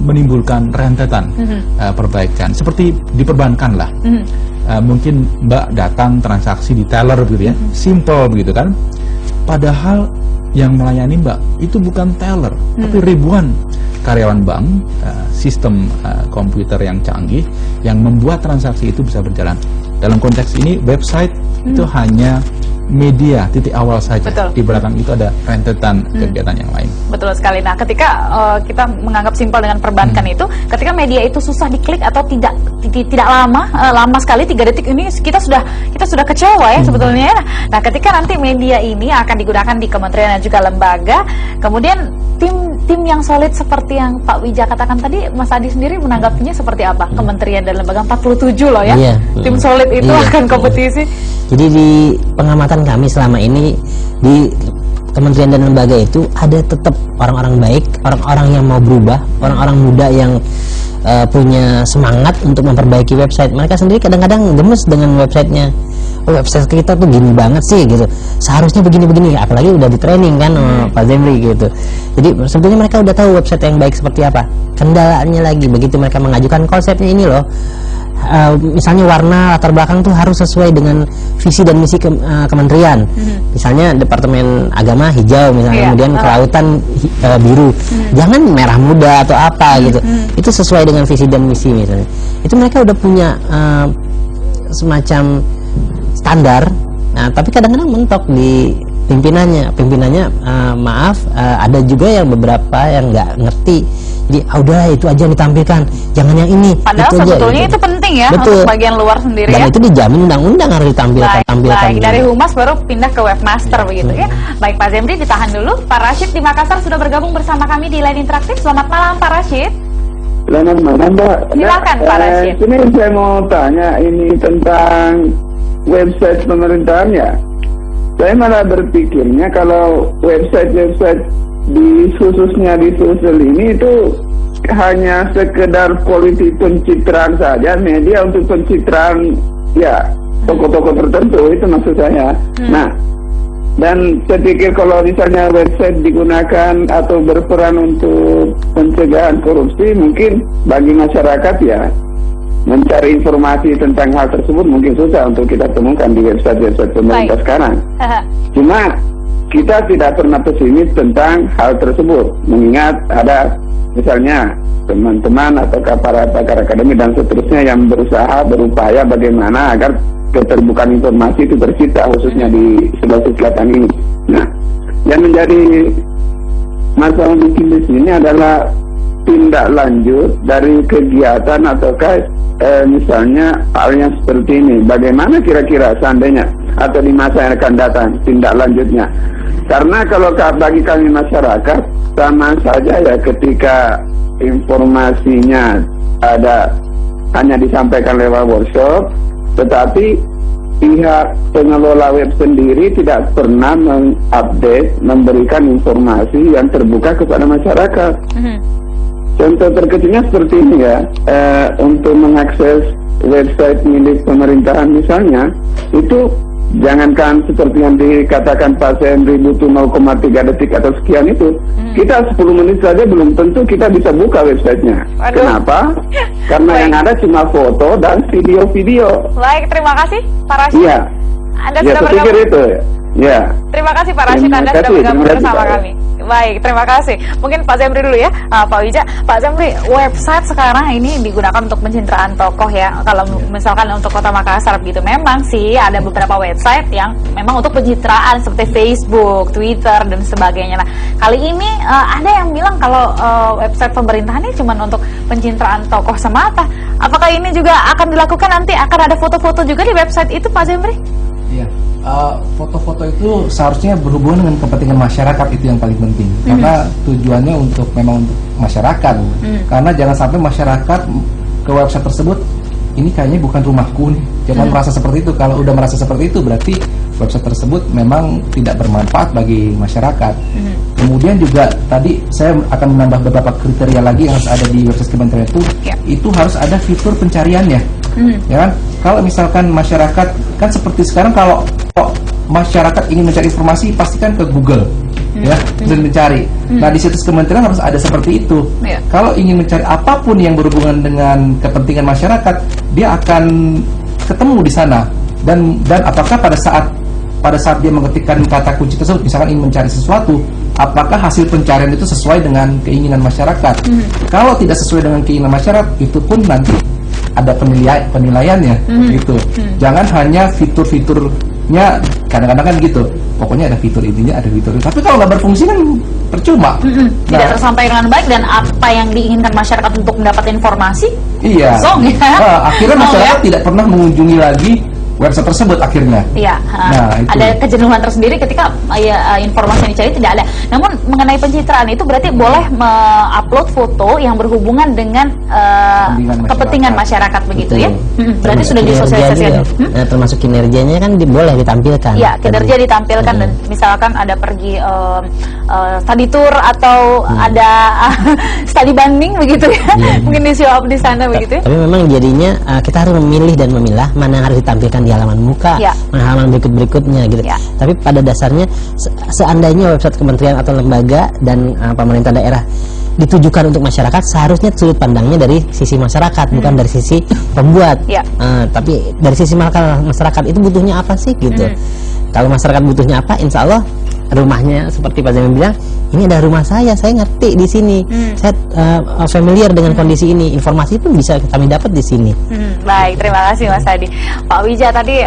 menimbulkan rentetan perbaikan. Seperti di perbankan lah. Mungkin Mbak datang transaksi di teller gitu ya, simple begitu kan. Padahal yang melayani Mbak itu bukan teller, tapi ribuan karyawan bank, sistem komputer yang canggih yang membuat transaksi itu bisa berjalan. Dalam konteks ini website itu hanya media titik awal saja. Betul. Di belakang itu ada rentetan kegiatan yang lain. Betul sekali. Nah, ketika kita menganggap simpel dengan perbankan itu, ketika media itu susah diklik atau tidak lama sekali 3 detik ini kita sudah kecewa ya sebetulnya. Nah, ketika nanti media ini akan digunakan di kementerian dan juga lembaga, kemudian tim yang solid seperti yang Pak Wija katakan tadi, Mas Adi sendiri menanggapinya seperti apa? Kementerian dan lembaga 47 loh ya. Iya. Tim solid itu akan kompetisi. Jadi di pengamatan kami selama ini di kementerian dan lembaga itu ada tetap orang-orang baik, orang-orang yang mau berubah, orang-orang muda yang punya semangat untuk memperbaiki website. Mereka sendiri kadang-kadang gemes dengan websitenya. Oh, website kita tuh gini banget sih gitu. Seharusnya begini-begini, apalagi udah di training kan Pak Zemri gitu. Jadi sebetulnya mereka udah tahu website yang baik seperti apa. Kendalanya lagi begitu mereka mengajukan konsepnya ini loh. Misalnya warna latar belakang tuh harus sesuai dengan visi dan misi kementerian. Misalnya Departemen Agama hijau, misalnya kemudian kelautan biru. Jangan merah muda atau apa gitu. Itu sesuai dengan visi dan misi misalnya. Itu mereka udah punya semacam standar. Nah, tapi kadang-kadang mentok di pimpinannya. Maaf, ada juga yang beberapa yang nggak ngerti. Jadi udah itu aja yang ditampilkan, jangan yang ini. Padahal itu sebetulnya aja, itu penting ya. Betul. Untuk bagian luar sendiri. Dan ya. itu dijamin undang-undang harus ditampilkan. Baik. Dari Humas baru pindah ke Webmaster begitu ya. Baik Pak Zemri, ditahan dulu. Pak Rashid di Makassar sudah bergabung bersama kami di Line Interaktif. Selamat malam Pak Rashid. Selamat malam Mbak. Silakan Pak Rashid. Ini saya mau tanya ini tentang website pemerintahannya. Saya malah berpikirnya kalau website-website khususnya di sosial ini itu hanya sekedar politik pencitraan saja, media untuk pencitraan ya tokoh-tokoh tertentu, itu maksud saya. Nah, dan saya pikir kalau misalnya website digunakan atau berperan untuk pencegahan korupsi, mungkin bagi masyarakat ya mencari informasi tentang hal tersebut mungkin susah untuk kita temukan di website-website pemerintah sekarang. Cuma kita tidak pernah pesimis tentang hal tersebut, mengingat ada misalnya teman-teman atau para pakar akademi dan seterusnya yang berupaya bagaimana agar keterbukaan informasi itu tercipta khususnya di Sulawesi Selatan ini. Nah, yang menjadi masalah mungkin di sini adalah tindak lanjut dari kegiatan ataukah misalnya hal yang seperti ini. Bagaimana kira-kira seandainya atau di masa yang akan datang tindak lanjutnya? Karena kalau bagi kami masyarakat sama saja ya ketika informasinya hanya disampaikan lewat workshop, tetapi pihak pengelola web sendiri tidak pernah mengupdate, memberikan informasi yang terbuka kepada masyarakat. Contoh terkecilnya seperti ini ya, untuk mengakses website milik pemerintahan misalnya, itu jangankan seperti yang dikatakan Pak Zemri butuh 0,3 detik atau sekian itu, kita 10 menit saja belum tentu kita bisa buka websitenya. Kenapa? Karena yang ada cuma foto dan video-video. Baik, terima kasih Pak Rashid. Iya. Anda Ya, sudah saya pikir bergabung. itu ya. Terima kasih Pak Rashid, Anda sudah bergabung bersama kami. Baik, terima kasih. Mungkin Pak Zemri dulu ya, Pak Wija. Pak Zemri, website sekarang ini digunakan untuk pencitraan tokoh ya. Kalau misalkan untuk Kota Makassar begitu, memang sih ada beberapa website yang memang untuk pencitraan seperti Facebook, Twitter dan sebagainya. Nah, kali ini ada yang bilang kalau website pemerintahan ini cuma untuk pencitraan tokoh semata. Apakah ini juga akan dilakukan nanti? Akan ada foto-foto juga di website itu, Pak Zemri? Iya, foto-foto itu seharusnya berhubungan dengan kepentingan masyarakat, itu yang paling penting. Karena tujuannya memang untuk masyarakat. Karena jangan sampai masyarakat ke website tersebut, ini kayaknya bukan rumahku nih. Jangan merasa seperti itu. Kalau udah merasa seperti itu, berarti website tersebut memang tidak bermanfaat bagi masyarakat. Kemudian juga tadi saya akan menambah beberapa kriteria lagi yang harus ada di website kementerian itu. Itu harus ada fitur pencariannya. Ya kan? Kalau misalkan masyarakat kan seperti sekarang kalau masyarakat ingin mencari informasi pastikan ke Google ya dan mencari. Nah di situs kementerian harus ada seperti itu. Kalau ingin mencari apapun yang berhubungan dengan kepentingan masyarakat, dia akan ketemu di sana. Dan apakah pada saat dia mengetikkan kata kunci tersebut, misalkan ingin mencari sesuatu, apakah hasil pencarian itu sesuai dengan keinginan masyarakat? Kalau tidak sesuai dengan keinginan masyarakat, itu pun nanti ada penilaiannya gitu. Jangan hanya fitur-fiturnya, kadang-kadang kan gitu, pokoknya ada fitur ininya, ada fitur itu. Tapi kalau nggak berfungsi kan percuma. Tidak tersampaikan dengan baik, dan apa yang diinginkan masyarakat untuk mendapat informasi kosong ya. Akhirnya masyarakat tidak pernah mengunjungi lagi website tersebut akhirnya. Iya, Nah, itu. ada kejenuhan tersendiri ketika informasi yang dicari tidak ada. Namun mengenai pencitraan itu berarti boleh upload foto yang berhubungan dengan kepentingan masyarakat begitu ya. Berarti sudah disosialisasikan. Termasuk kinerjanya kan boleh ditampilkan. Iya, kinerja ditampilkan dan misalkan ada pergi study tour atau ada study banding begitu ya. Mungkin di show up di sana begitu ya. Tapi memang jadinya kita harus memilih dan memilah mana yang harus ditampilkan di halaman muka, mana halaman berikutnya gitu. Tapi pada dasarnya seandainya website kementerian atau lembaga dan pemerintah daerah ditujukan untuk masyarakat, seharusnya sudut pandangnya dari sisi masyarakat, bukan dari sisi pembuat. Tapi dari sisi masyarakat itu butuhnya apa sih gitu. Kalau masyarakat butuhnya apa, insya Allah rumahnya seperti Pak Jamin bilang, ini ada rumah saya ngerti di sini, saya familiar dengan kondisi ini, informasi pun bisa kami dapat di sini. Baik, terima kasih Mas Adi. Pak Wija tadi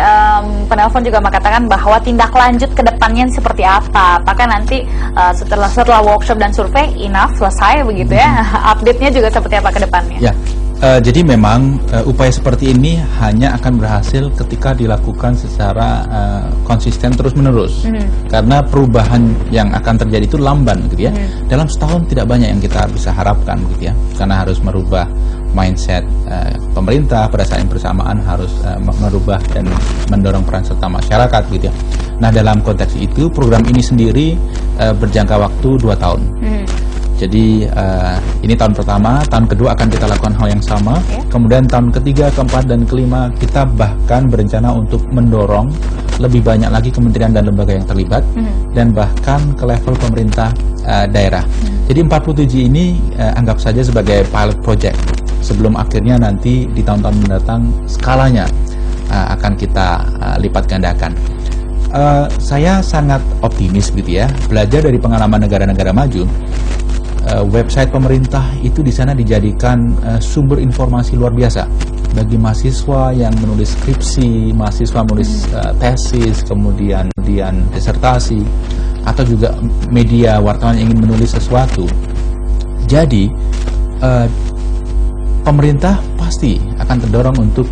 penelpon juga mengatakan bahwa tindak lanjut ke depannya seperti apa? Apakah nanti setelah workshop dan survei enough selesai begitu ya? Update-nya juga seperti apa ke depannya? Ya. Jadi memang upaya seperti ini hanya akan berhasil ketika dilakukan secara konsisten terus-menerus. Karena perubahan yang akan terjadi itu lamban gitu ya. Dalam setahun tidak banyak yang kita bisa harapkan gitu ya. Karena harus merubah mindset pemerintah, pada saat yang bersamaan harus merubah dan mendorong peran serta masyarakat gitu ya. Nah, dalam konteks itu program ini sendiri berjangka waktu 2 tahun. Jadi ini tahun pertama, tahun kedua akan kita lakukan hal yang sama. Kemudian tahun ketiga, keempat, dan kelima kita bahkan berencana untuk mendorong lebih banyak lagi kementerian dan lembaga yang terlibat, dan bahkan ke level pemerintah daerah. Jadi 47 ini anggap saja sebagai pilot project sebelum akhirnya nanti di tahun-tahun mendatang skalanya akan kita lipat gandakan. Saya sangat optimis gitu ya, belajar dari pengalaman negara-negara maju. Website pemerintah itu di sana dijadikan sumber informasi luar biasa bagi mahasiswa yang menulis skripsi, mahasiswa menulis tesis, kemudian disertasi, atau juga media wartawan yang ingin menulis sesuatu. Jadi pemerintah pasti akan terdorong untuk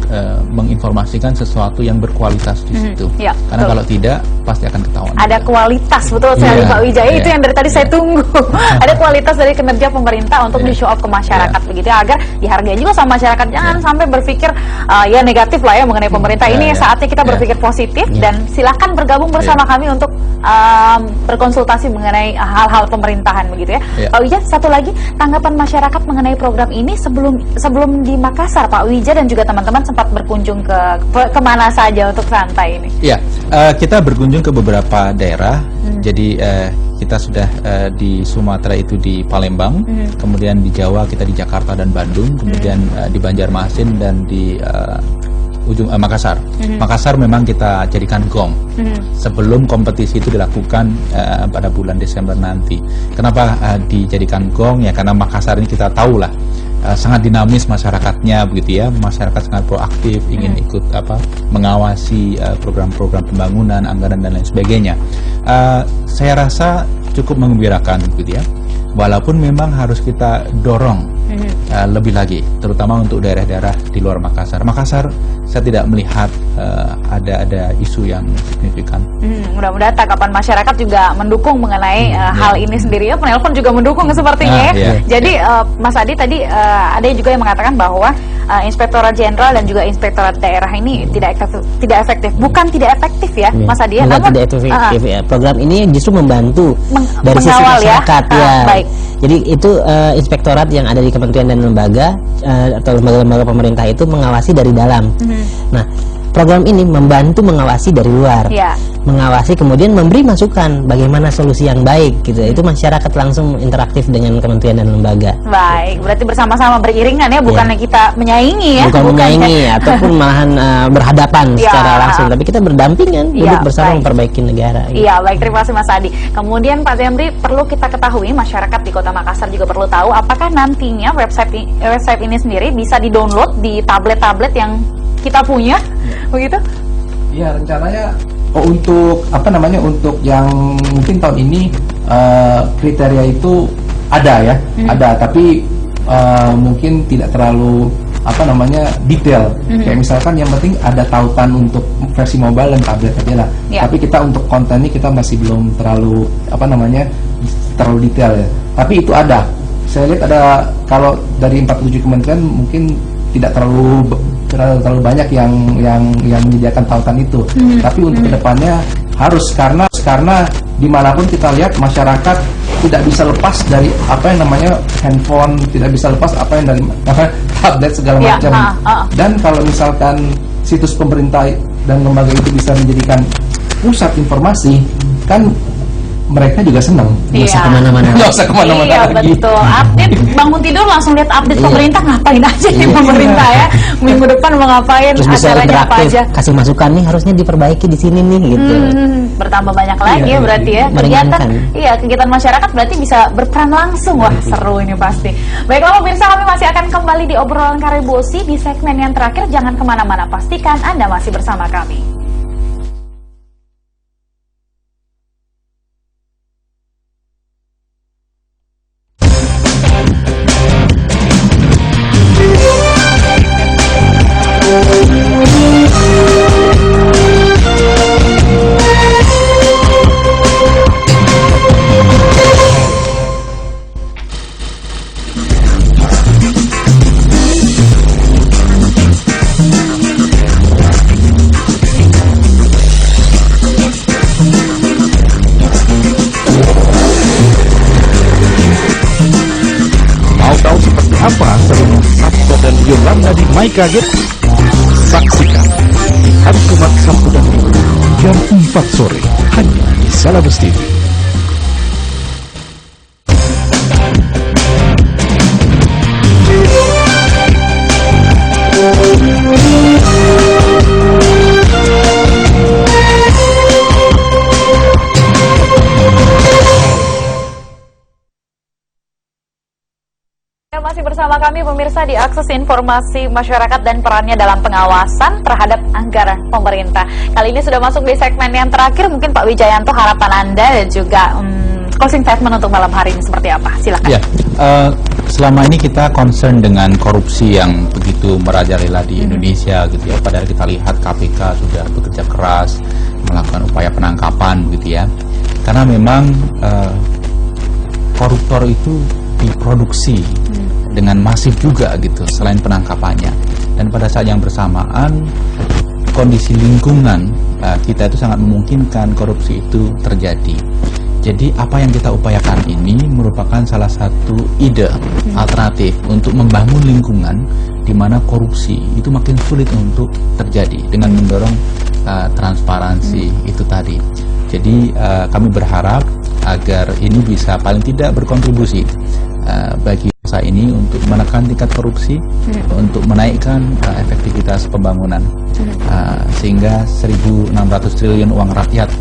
menginformasikan sesuatu yang berkualitas di situ. Karena kalau tidak pasti akan ketahuan. Ada kualitas, betul sekali Pak Wijaya. Itu yang dari tadi saya tunggu. Ada kualitas dari kinerja pemerintah untuk di show up ke masyarakat begitu ya, agar dihargai juga sama masyarakat. Jangan sampai berpikir ya negatif lah ya mengenai pemerintah. Ini saatnya kita berpikir positif dan silakan bergabung bersama kami untuk berkonsultasi mengenai hal-hal pemerintahan begitu ya. Pak Wija, satu lagi tanggapan masyarakat mengenai program ini sebelum di Makassar, Pak Wija dan juga teman-teman sempat berkunjung ke kemana saja untuk santai ini? Ya, kita berkunjung ke beberapa daerah. Jadi kita sudah di Sumatera itu di Palembang, kemudian di Jawa kita di Jakarta dan Bandung, kemudian di Banjarmasin dan di ujung Makassar. Makassar memang kita jadikan gong sebelum kompetisi itu dilakukan pada bulan Desember nanti. Kenapa dijadikan gong? Ya karena Makassar ini kita tahu lah sangat dinamis masyarakatnya begitu ya. Masyarakat sangat proaktif, ingin ikut mengawasi program-program pembangunan, anggaran dan lain sebagainya. Saya rasa cukup menggembirakan gitu ya. Walaupun memang harus kita dorong lebih lagi, terutama untuk daerah-daerah di luar Makassar. Makassar saya tidak melihat ada isu yang signifikan. Mudah-mudahan tanggapan masyarakat juga mendukung mengenai hal ini sendiri ya. Penelpon juga mendukung sepertinya ya. Jadi Mas Adi tadi ada juga yang mengatakan bahwa Inspektorat Jenderal dan juga Inspektorat Daerah ini tidak efektif. Bukan tidak efektif ya, Mas Adi. Bukan tidak efektif ya. Program ini justru membantu dari sisi masyarakat ya. Baik. Jadi itu inspektorat yang ada di kementerian dan lembaga atau lembaga-lembaga pemerintah itu mengawasi dari dalam. Nah, program ini membantu mengawasi dari luar, mengawasi kemudian memberi masukan bagaimana solusi yang baik gitu. Itu masyarakat langsung interaktif dengan kementerian dan lembaga. Baik, berarti bersama-sama beriringan ya, bukannya kita menyaingi ya, bukan menyaingi ataupun malahan berhadapan secara langsung, tapi kita berdampingan, duduk bersama memperbaiki negara. Iya, baik, terima kasih Mas Adi. Kemudian Pak Zemri, perlu kita ketahui, masyarakat di Kota Makassar juga perlu tahu apakah nantinya website ini sendiri bisa di-download di tablet-tablet yang kita punya, begitu? Iya, rencananya untuk untuk yang mungkin tahun ini kriteria itu ada ya, ada, tapi mungkin tidak terlalu detail. Kayak misalkan yang penting ada tautan untuk versi mobile dan tablet aja lah. Tapi kita untuk konten ini kita masih belum terlalu terlalu detail ya. Tapi itu ada. Saya lihat ada, kalau dari 47 kementerian mungkin tidak terlalu banyak yang menyediakan tautan itu. Tapi untuk kedepannya harus, karena dimanapun kita lihat masyarakat tidak bisa lepas dari apa yang namanya handphone, tidak bisa lepas apa yang dari tablet segala macam. Dan kalau misalkan situs pemerintah dan lembaga itu bisa menjadikan pusat informasi, kan mereka juga senang. Nggak usah kemana-mana. Nggak usah kemana-mana lagi. Betul. Update, bangun tidur langsung lihat update pemerintah, ngapain aja nih pemerintah ya. Minggu depan mau ngapain, terus bisa acaranya apa aja. Kasih masukan nih, harusnya diperbaiki di sini nih gitu. Bertambah banyak lagi berarti ya. Kegiatan masyarakat berarti bisa berperan langsung. Wah, seru ini pasti. Baiklah pemirsa, kami masih akan kembali di obrolan Karebosi di segmen yang terakhir. Jangan kemana-mana, pastikan Anda masih bersama kami. My Kaget, saksikan di hari Jumat, Sabtu dan Minggu jam 4 sore hanya di Salabes TV. Masih bersama kami pemirsa di Akses Informasi Masyarakat dan perannya dalam pengawasan terhadap anggaran pemerintah. Kali ini sudah masuk di segmen yang terakhir. Mungkin Pak Wijayanto, harapan Anda dan juga closing statement untuk malam hari ini seperti apa? Silakan. Ya, selama ini kita concern dengan korupsi yang begitu merajalela di Indonesia gitu ya. Padahal kita lihat KPK sudah bekerja keras melakukan upaya penangkapan gitu ya. Karena memang koruptor itu diproduksi dengan masif juga gitu selain penangkapannya, dan pada saat yang bersamaan kondisi lingkungan kita itu sangat memungkinkan korupsi itu terjadi. Jadi apa yang kita upayakan ini merupakan salah satu ide alternatif untuk membangun lingkungan di mana korupsi itu makin sulit untuk terjadi dengan mendorong transparansi itu tadi. Jadi kami berharap agar ini bisa paling tidak berkontribusi bagi bangsa ini untuk menekan tingkat korupsi, untuk menaikkan efektivitas pembangunan, sehingga 1.600 triliun uang rakyat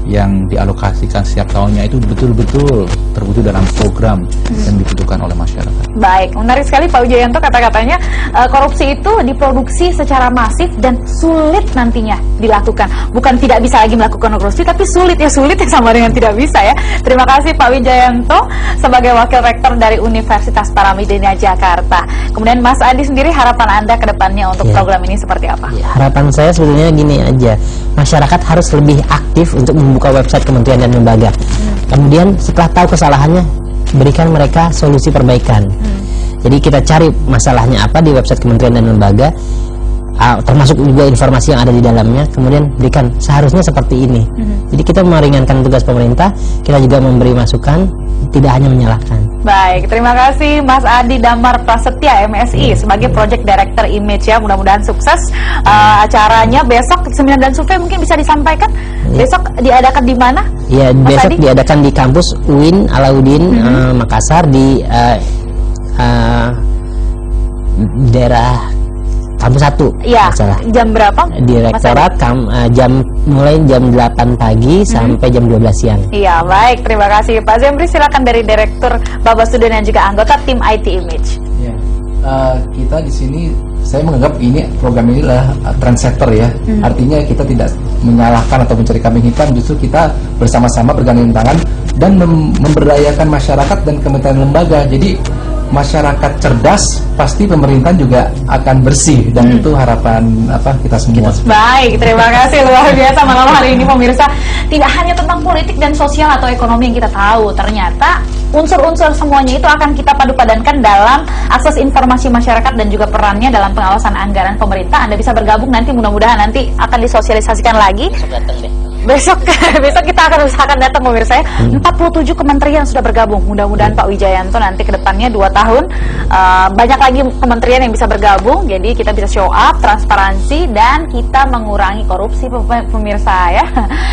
yang dialokasikan setiap tahunnya itu betul-betul terwujud dalam program yang dibutuhkan oleh masyarakat. Baik, menarik sekali Pak Wijayanto kata-katanya. Korupsi itu diproduksi secara masif dan sulit nantinya dilakukan. Bukan tidak bisa lagi melakukan korupsi, tapi sulit ya sama dengan tidak bisa ya. Terima kasih Pak Wijayanto sebagai Wakil Rektor dari Universitas Paramadina Jakarta. Kemudian Mas Adi sendiri, harapan Anda ke depannya untuk program ini seperti apa? Ya, harapan saya sebetulnya gini aja, masyarakat harus lebih aktif untuk membuka website kementerian dan lembaga. Kemudian setelah tahu kesalahannya, berikan mereka solusi perbaikan. Jadi kita cari masalahnya apa di website kementerian dan lembaga, termasuk juga informasi yang ada di dalamnya, kemudian berikan seharusnya seperti ini. Jadi kita meringankan tugas pemerintah, kita juga memberi masukan, tidak hanya menyalahkan. Baik, terima kasih Mas Adi Damar Prasetya MSI sebagai Project Director Image ya. Mudah-mudahan sukses acaranya besok 9 dan survei mungkin bisa disampaikan. Besok diadakan di mana? Ya, besok Adi? diadakan di kampus UIN Alauddin Makassar di daerah kampus 1. Iya. Salah. Jam berapa? Direktorat mulai jam 8 pagi sampai jam 12 siang. Iya, baik. Terima kasih Pak Zemri. Silakan dari Direktur Baba Student dan juga anggota tim IT Image. Ya, kita di sini saya menganggap ini program ini adalah trendsetter ya. Artinya kita tidak menyalahkan atau mencari kambing hitam, justru kita bersama-sama bergandeng tangan dan memberdayakan masyarakat dan kementerian lembaga. Jadi masyarakat cerdas, pasti pemerintahan juga akan bersih, dan itu harapan kita semua. Baik, terima kasih luar biasa malam hari ini pemirsa. Tidak hanya tentang politik dan sosial atau ekonomi yang kita tahu, ternyata unsur-unsur semuanya itu akan kita padu-padankan dalam akses informasi masyarakat dan juga perannya dalam pengawasan anggaran pemerintah. Anda bisa bergabung nanti, mudah-mudahan nanti akan disosialisasikan lagi. Besok kita akan usahakan datang pemirsa ya. 47 kementerian sudah bergabung. Mudah-mudahan Pak Wijayanto nanti ke depannya 2 tahun banyak lagi kementerian yang bisa bergabung. Jadi kita bisa show up, transparansi, dan kita mengurangi korupsi pemirsa ya.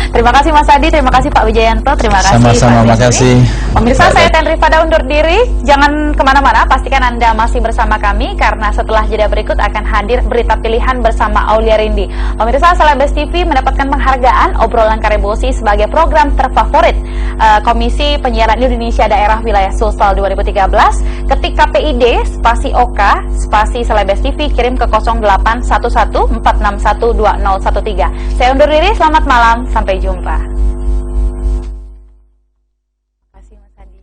Terima kasih Mas Adi, terima kasih Pak Wijayanto, terima kasih Sama-sama, Pak makasih. Pemirsa, saya Tenri Fada undur diri. Jangan kemana-mana, pastikan Anda masih bersama kami karena setelah jeda berikut akan hadir berita pilihan bersama Aulia Rindi. Pemirsa, Celebes TV mendapatkan penghargaan obrolan Karebosi sebagai program terfavorit Komisi Penyiaran Indonesia Daerah Wilayah Sulsel 2013. Ketik KPID spasi OK spasi Celebes TV, kirim ke 081146120113. Saya undur diri, selamat malam, sampai jumpa. Terima kasih Mas Adi.